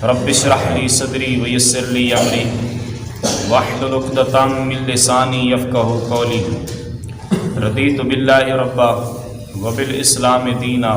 رب اشرح لی صدری ویسر لی امری واحلل عقدۃ من لسانی یفقہوا قولی رضیت باللہ ربا وبالاسلام دینا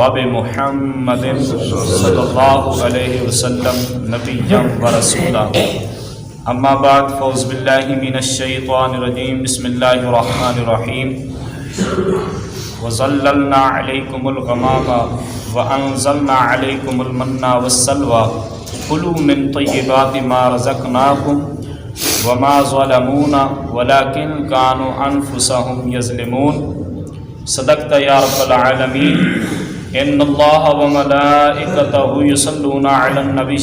وبمحمد صلی اللہ علیہ وسلم نبیا ورسولا اما بعد فاعوذ باللہ من الشیطان الرجیم بسم اللہ الرحمن الرحیم وظللنا علیکم الغمام وانزلنا علیکم المن والسلوى کلوا من طیبات ما رزقناکم وما ظلمونا ولکن كانوا انفسهم یظلمون صدقت یا رب العالمین ان اللہ وملائکتہ یصلون علی النبی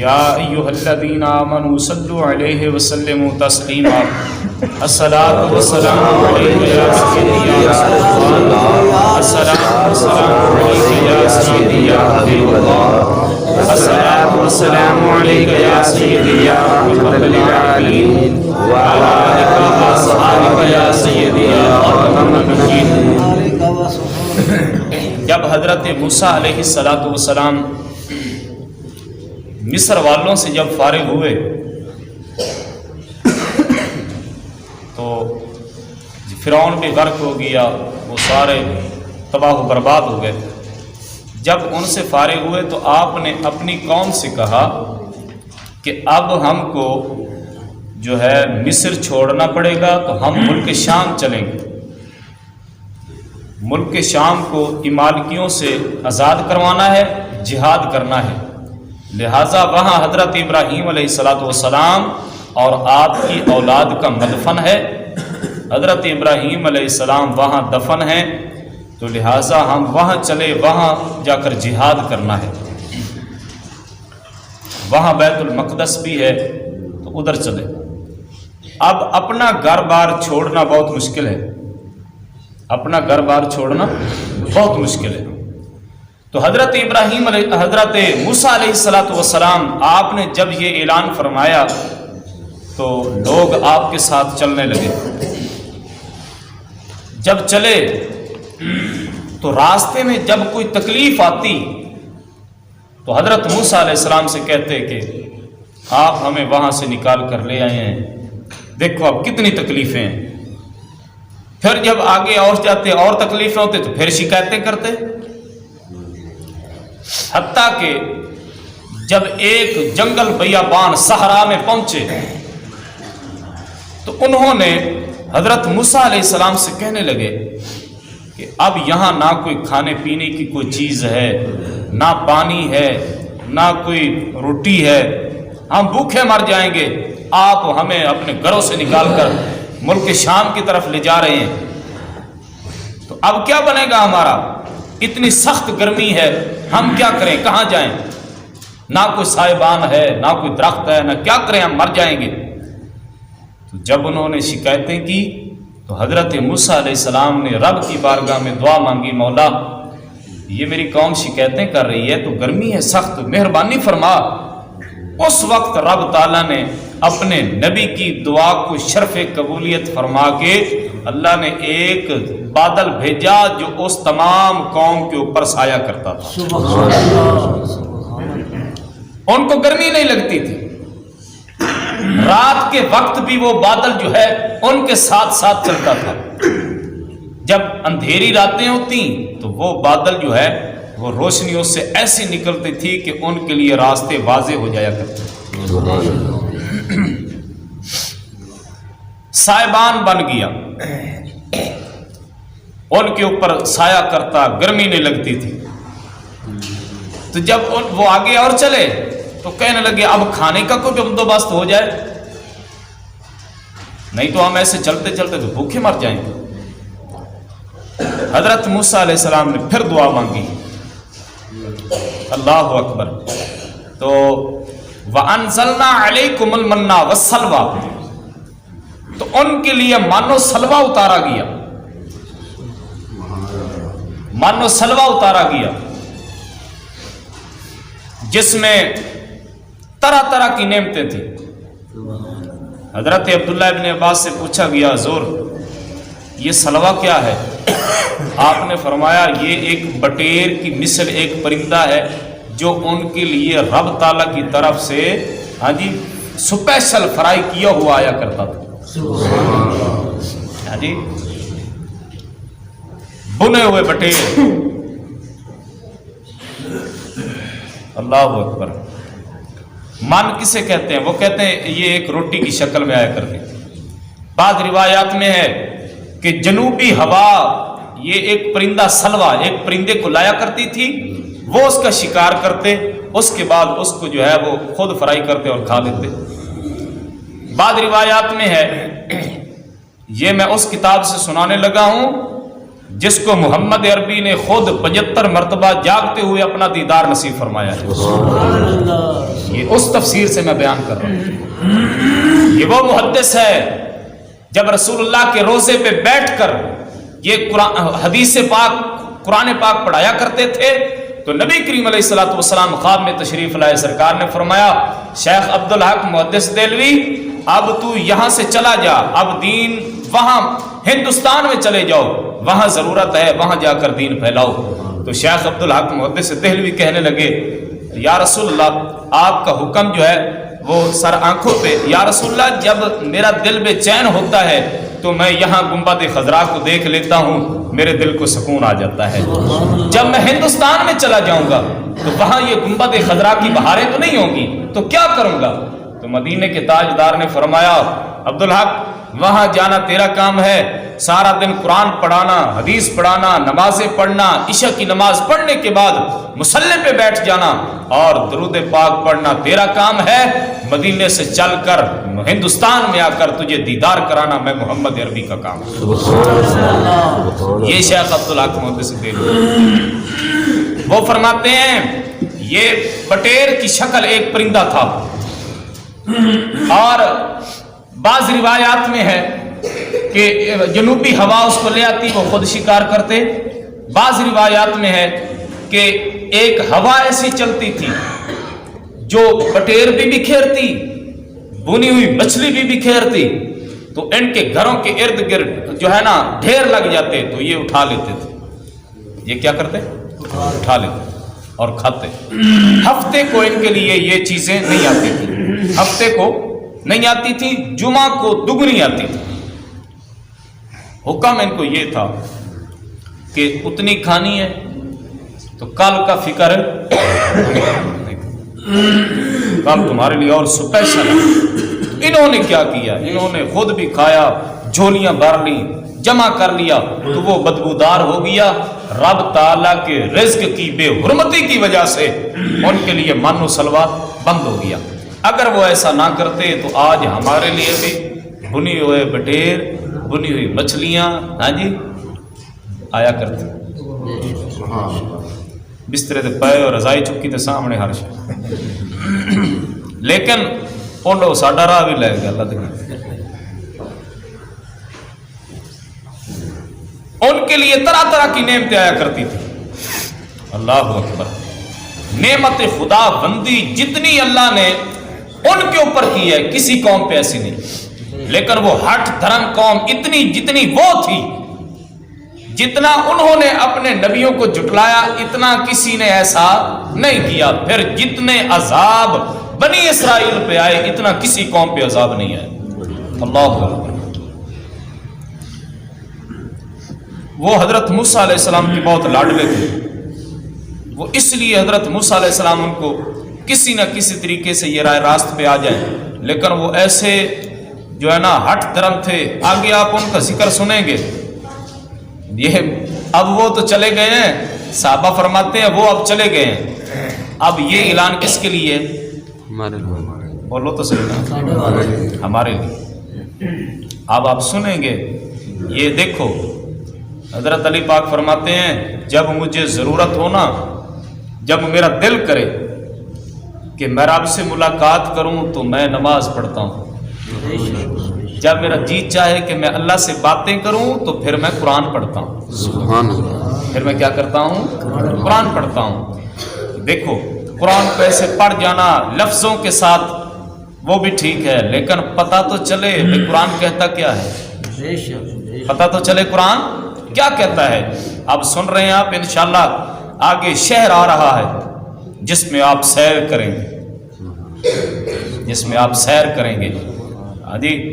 یا ایہا الذین آمنوا صلوا علیہ وسلموا تسلیما الصلاۃ والسلام علیک یا سیدی یا رسول اللہ الصلاۃ والسلام علیک یا سیدی یا حبیب اللہ الصلاۃ والسلام علیک یا سیدی یا رحمۃ للعالمین وعلی آلک واصحابک یا سیدی یا ارحم الراحمین۔ جب حضرت موسیٰ علیہ السلام مصر والوں سے جب فارغ ہوئے تو فرعون بھی غرق ہو گیا، وہ سارے تباہ و برباد ہو گئے۔ جب ان سے فارغ ہوئے تو آپ نے اپنی قوم سے کہا کہ اب ہم کو جو ہے مصر چھوڑنا پڑے گا، تو ہم ملک شام چلیں گے۔ ملک شام کو امالکیوں سے آزاد کروانا ہے، جہاد کرنا ہے، لہٰذا وہاں حضرت ابراہیم علیہ السلام اور آپ کی اولاد کا مدفن ہے۔ حضرت ابراہیم علیہ السلام وہاں دفن ہیں، تو لہٰذا ہم وہاں چلے، وہاں جا کر جہاد کرنا ہے۔ وہاں بیت المقدس بھی ہے، تو ادھر چلے۔ اب اپنا گھر بار چھوڑنا بہت مشکل ہے، اپنا گھر بار چھوڑنا بہت مشکل ہے۔ تو حضرت موسیٰ علیہ السلام آپ نے جب یہ اعلان فرمایا تو لوگ آپ کے ساتھ چلنے لگے۔ جب چلے تو راستے میں جب کوئی تکلیف آتی تو حضرت موسیٰ علیہ السلام سے کہتے کہ آپ ہمیں وہاں سے نکال کر لے آئے ہیں، دیکھو اب کتنی تکلیفیں ہیں۔ پھر جب آگے اور جاتے اور تکلیفیں ہوتے تو پھر شکایتیں کرتے، حتیٰ کہ جب ایک جنگل بیابان صحرا میں پہنچے تو انہوں نے حضرت موسیٰ علیہ السلام سے کہنے لگے کہ اب یہاں نہ کوئی کھانے پینے کی کوئی چیز ہے، نہ پانی ہے، نہ کوئی روٹی ہے، ہم بھوکے مر جائیں گے، آپ ہمیں اپنے گھروں سے نکال کر ملک شام کی طرف لے جا رہے ہیں، تو اب کیا بنے گا ہمارا؟ اتنی سخت گرمی ہے، ہم کیا کریں، کہاں جائیں؟ نہ کوئی سائبان ہے، نہ کوئی درخت ہے، نہ کیا کریں، ہم مر جائیں گے۔ تو جب انہوں نے شکایتیں کی تو حضرت موسیٰ علیہ السلام نے رب کی بارگاہ میں دعا مانگی، مولا یہ میری قوم شکایتیں کر رہی ہے تو گرمی ہے سخت، مہربانی فرما۔ اس وقت رب تعالیٰ نے اپنے نبی کی دعا کو شرف قبولیت فرما کے اللہ نے ایک بادل بھیجا جو اس تمام قوم کے اوپر سایہ کرتا تھا۔ ان کو گرمی نہیں لگتی تھی، رات کے وقت بھی وہ بادل جو ہے ان کے ساتھ ساتھ چلتا تھا۔ جب اندھیری راتیں ہوتی تو وہ بادل جو ہے وہ روشنی اس سے ایسی نکلتی تھی کہ ان کے لیے راستے واضح ہو جایا کرتے۔ سائبان بن گیا، ان کے اوپر سایہ کرتا، گرمی نہیں لگتی تھی۔ تو جب وہ آگے اور چلے تو کہنے لگے اب کھانے کا کوئی بندوبست ہو جائے، نہیں تو ہم ایسے چلتے چلتے تو بھوکے مر جائیں گے۔ حضرت موسیٰ علیہ السلام نے پھر دعا مانگی، اللہ اکبر، تو وَأَنزَلْنَا عَلَيْكُمُ الْمَنَّ وَالسَّلْوَىٰ، تو ان کے لیے من و سلوہ اتارا گیا، من و سلوہ اتارا گیا، جس میں طرح طرح کی نعمتیں تھیں۔ حضرت عبداللہ ابن عباس سے پوچھا گیا حضور یہ سلوہ کیا ہے؟ آپ نے فرمایا یہ ایک بٹیر کی مثل ایک پرندہ ہے جو ان کے لیے رب تعالیٰ کی طرف سے ہاں جی اسپیشل فرائی کیا ہوا آیا کرتا تھا. ہاں جی بنے ہوئے بٹیر. اللہ اکبر. من کسے کہتے ہیں؟ وہ کہتے ہیں یہ ایک روٹی کی شکل میں آیا کرتی تھی. بعض روایات میں ہے کہ جنوبی ہوا یہ ایک پرندہ سلوا ایک پرندے کو لایا کرتی تھی، وہ اس کا شکار کرتے، اس کے بعد اس کو جو ہے وہ خود فرائی کرتے اور کھا لیتے. بعض روایات میں ہے، یہ میں اس کتاب سے سنانے لگا ہوں جس کو محمد عربی نے خود 75 مرتبہ جاگتے ہوئے اپنا دیدار نصیب فرمایا ہے. یہ اس تفسیر سے میں بیان کر رہا ہوں. یہ وہ محدث ہے جب رسول اللہ کے روضے پہ بیٹھ کر یہ حدیث پاک قرآن پاک پڑھایا کرتے تھے تو نبی کریم علیہ الصلوۃ والسلام خواب میں تشریف لائے. سرکار نے فرمایا شیخ عبدالحق محدث دہلوی اب تو یہاں سے چلا جا، اب دین وہاں ہندوستان میں چلے جاؤ، وہاں ضرورت ہے، وہاں جا کر دین پھیلاؤ. تو شیخ عبدالحق محدث دہلوی کہنے لگے یا رسول اللہ آپ کا حکم جو ہے وہ سر آنکھوں پہ. یا رسول اللہ جب میرا دل بے چین ہوتا ہے تو میں یہاں گنبد خضرا کو دیکھ لیتا ہوں، میرے دل کو سکون آ جاتا ہے. جب میں ہندوستان میں چلا جاؤں گا تو وہاں یہ گنبد خضرا کی بہاریں تو نہیں ہوں گی، تو کیا کروں گا؟ تو مدینے کے تاجدار نے فرمایا عبدالحق وہاں جانا تیرا کام ہے، سارا دن قرآن پڑھانا، حدیث پڑھانا، نمازیں پڑھنا، عشاء کی نماز پڑھنے کے بعد مصلی پہ بیٹھ جانا اور درود پاک پڑھنا تیرا کام ہے. مدینے سے چل کر ہندوستان میں آ کر تجھے دیدار کرانا میں محمد عربی کا کام ہے. یہ شیخ عبدالحق محدث دہلوی وہ فرماتے ہیں یہ بٹیر کی شکل ایک پرندہ تھا. اور بعض روایات میں ہے کہ جنوبی ہوا اس کو لے آتی، وہ خود شکار کرتے. بعض روایات میں ہے کہ ایک ہوا ایسی چلتی تھی جو بٹیر بھی بکھیرتی، بنی ہوئی مچھلی بھی بکھیرتی، تو ان کے گھروں کے ارد گرد جو ہے نا ڈھیر لگ جاتے تو یہ اٹھا لیتے تھے. یہ کیا کرتے؟ اٹھا لیتے اور کھاتے. ہفتے کو ان کے لیے یہ چیزیں نہیں آتی تھی، ہفتے کو نہیں آتی تھی، جمعہ کو دگنی آتی تھی. حکم ان کو یہ تھا کہ اتنی کھانی ہے تو کل کا فکر کل تمہارے لیے اور اسپیشل ہے. انہوں نے کیا کیا؟ انہوں نے خود بھی کھایا، جھولیاں بھر لی، جمع کر لیا تو وہ بدبودار ہو گیا. رب تعالیٰ کے رزق کی بے حرمتی کی وجہ سے ان کے لیے من و سلوا بند ہو گیا. اگر وہ ایسا نہ کرتے تو آج ہمارے لیے بھی بنی ہوئے بٹیر، بنی ہوئی مچھلیاں ہاں جی آیا کرتی. بسترے تے پائے اور رضائی چکی تے سامنے ہر شے. لیکن انہوں ساڈا راہ بھی لے گیا. اللہ دے ان کے لیے طرح طرح کی نعمتیں آیا کرتی تھی. اللہ اکبر. نعمت خدا بندی جتنی اللہ نے ان کے اوپر کی ہے کسی قوم پہ ایسی نہیں. لیکن وہ ہٹ دھرم قوم اتنی جتنی وہ تھی، جتنا انہوں نے اپنے نبیوں کو جھٹلایا اتنا کسی نے ایسا نہیں کیا. پھر جتنے عذاب بنی اسرائیل پہ آئے اتنا کسی قوم پہ عذاب نہیں آئے. اللہ اکبر. وہ حضرت موسیٰ علیہ السلام کی بہت لاڈلے تھے. وہ اس لیے حضرت موسیٰ علیہ السلام ان کو کسی نہ کسی طریقے سے یہ رائے راست پہ آ جائیں، لیکن وہ ایسے جو ہے نا ہٹ دھرم تھے. آگے آپ ان کا ذکر سنیں گے. یہ اب وہ تو چلے گئے ہیں، صحابہ فرماتے ہیں وہ اب چلے گئے ہیں. اب یہ اعلان کس کے لیے؟ بولو تو صحیح نا، ہمارے لیے. اب آپ سنیں گے. یہ دیکھو حضرت علی پاک فرماتے ہیں جب مجھے ضرورت ہو نا، جب میرا دل کرے کہ میں رب سے ملاقات کروں تو میں نماز پڑھتا ہوں. جب میرا جی چاہے کہ میں اللہ سے باتیں کروں تو پھر میں قرآن پڑھتا ہوں. سبحان اللہ. پھر میں کیا کرتا ہوں؟ قرآن پڑھتا ہوں. دیکھو قرآن کو ایسے پڑھ جانا لفظوں کے ساتھ وہ بھی ٹھیک ہے، لیکن پتہ تو چلے کہ قرآن کہتا کیا ہے. پتہ تو چلے قرآن کیا کہتا ہے. اب سن رہے ہیں آپ انشاءاللہ آگے شہر آ رہا ہے. جس میں آپ سیر کریں گے، جس میں آپ سیر کریں گے۔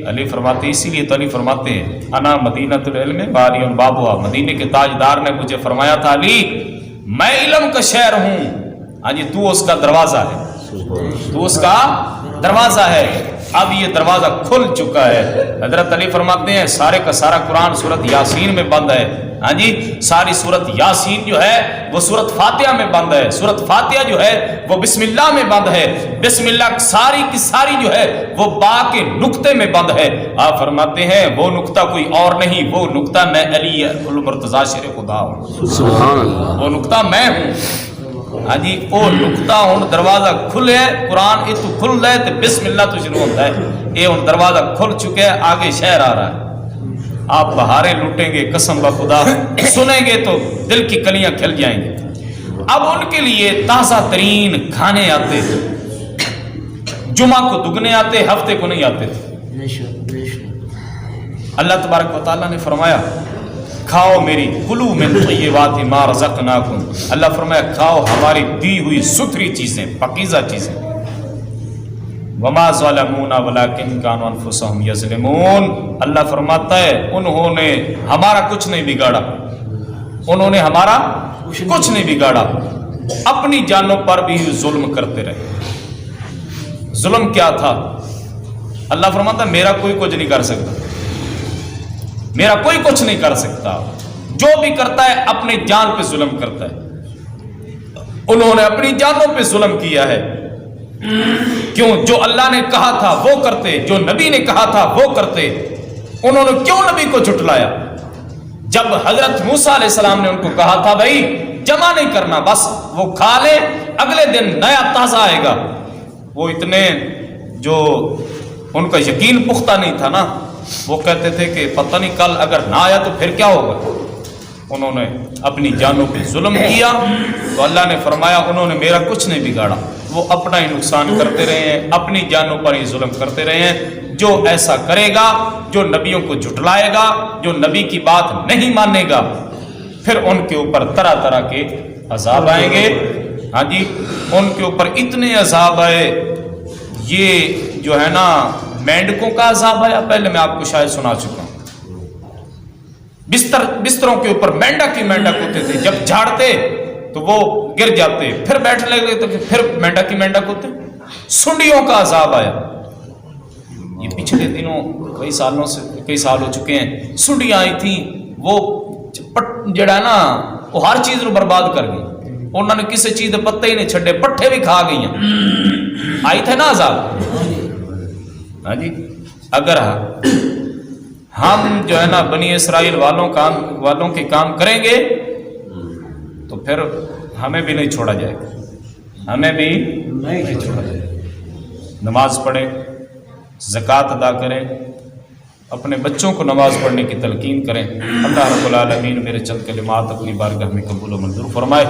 علی فرماتے ہیں، اسی لیے تو علی فرماتے ہیں انا مدینۃ العلم باریٌ بابھا، مدینے کے تاجدار نے مجھے فرمایا تھا علی میں علم کا شہر ہوں، تو اس کا دروازہ ہے، تو اس کا دروازہ ہے۔ اب یہ دروازہ کھل چکا ہے۔ حضرت علی فرماتے ہیں سارے کا سارا قرآن سورت یاسین میں بند ہے، ساری سورت یاسین جو ہے وہ سورت فاتحہ میں بند ہے، سورت فاتحہ جو ہے وہ بسم اللہ میں بند ہے، بسم اللہ ساری کی ساری جو ہے وہ با کے نقطے میں بند ہے۔ آپ فرماتے ہیں وہ نقطہ کوئی اور نہیں، وہ نقطہ میں علی المرتضیٰ شیر خدا ہوں، سبحان اللہ، وہ نقطہ میں ہوں۔ وہ نقطہ ہوں دروازہ کھلے، قرآن یہ تو کھل رہا ہے تو بسم اللہ تو شروع ہوتا ہے، یہ ہوں دروازہ کھل چکے ہے، آگے شہر آ رہا ہے۔ آپ بہاریں لوٹیں گے قسم بخدا، سنیں گے تو دل کی کلیاں کھل جائیں گے۔ اب ان کے لیے تازہ ترین کھانے آتے تھے، جمعہ کو دگنے آتے، ہفتے کو نہیں آتے تھے۔ اللہ تبارک و تعالیٰ نے فرمایا کھاؤ میری کلو من طیبات ما رزقناکم، اللہ فرمایا کھاؤ ہماری دی ہوئی ستھری چیزیں، پاکیزہ چیزیں۔ وما ظلمونا ولکن كانوا انفسهم یظلمون، اللہ فرماتا ہے انہوں نے ہمارا کچھ نہیں بگاڑا، انہوں نے ہمارا کچھ نہیں بگاڑا، اپنی جانوں پر بھی ظلم کرتے رہے۔ ظلم کیا تھا؟ اللہ فرماتا ہے میرا کوئی کچھ نہیں کر سکتا، میرا کوئی کچھ نہیں کر سکتا، جو بھی کرتا ہے اپنی جان پہ ظلم کرتا ہے۔ انہوں نے اپنی جانوں پہ ظلم کیا ہے، کیوں؟ جو اللہ نے کہا تھا وہ کرتے، جو نبی نے کہا تھا وہ کرتے۔ انہوں نے کیوں نبی کو جھٹلایا؟ جب حضرت موسیٰ علیہ السلام نے ان کو کہا تھا بھائی جمع نہیں کرنا، بس وہ کھا لے اگلے دن نیا تازہ آئے گا، وہ اتنے جو ان کا یقین پختہ نہیں تھا نا، وہ کہتے تھے کہ پتہ نہیں کل اگر نہ آیا تو پھر کیا ہوگا۔ انہوں نے اپنی جانوں پہ ظلم کیا تو اللہ نے فرمایا انہوں نے میرا کچھ نہیں بگاڑا، وہ اپنا ہی نقصان کرتے رہے ہیں، اپنی جانوں پر ہی ظلم کرتے رہے ہیں۔ جو ایسا کرے گا، جو نبیوں کو جھٹلائے گا، جو نبی کی بات نہیں مانے گا، پھر ان کے اوپر طرح طرح کے عذاب آئیں گے۔ ان کے اوپر اتنے عذاب آئے، یہ جو ہے نا مینڈکوں کا عذاب آیا، پہلے میں آپ کو شاید سنا چکا ہوں۔ بستروں کے اوپر مینڈک ہی مینڈک ہوتے تھے، جب جھاڑتے تو وہ گر جاتے، پھر بیٹھنے لگے تو پھر مینڈک ہی مینڈک ہوتے۔ سنڈیوں کا عذاب آیا، یہ پچھلے دنوں کئی سال ہو چکے ہیں، سنڈیاں آئی تھیں، وہ جڑا نا وہ ہر چیز کو برباد کر گئی، انہوں نے کسی چیز کے پتے ہی نہیں چھڈے، پٹھے بھی کھا گئی ہیں۔ آئی تھے نا عذاب۔ اگر ہم جو ہے نا بنی اسرائیل والوں کے کام کریں گے تو پھر ہمیں بھی نہیں چھوڑا جائے گا، ہمیں بھی نہیں چھوڑا جائے گا۔ نماز پڑھیں، زکوٰۃ ادا کریں، اپنے بچوں کو نماز پڑھنے کی تلقین کریں۔ اللہ رب العالمین میرے چند کلمات اپنی بارگاہ میں قبول و منظور فرمائے۔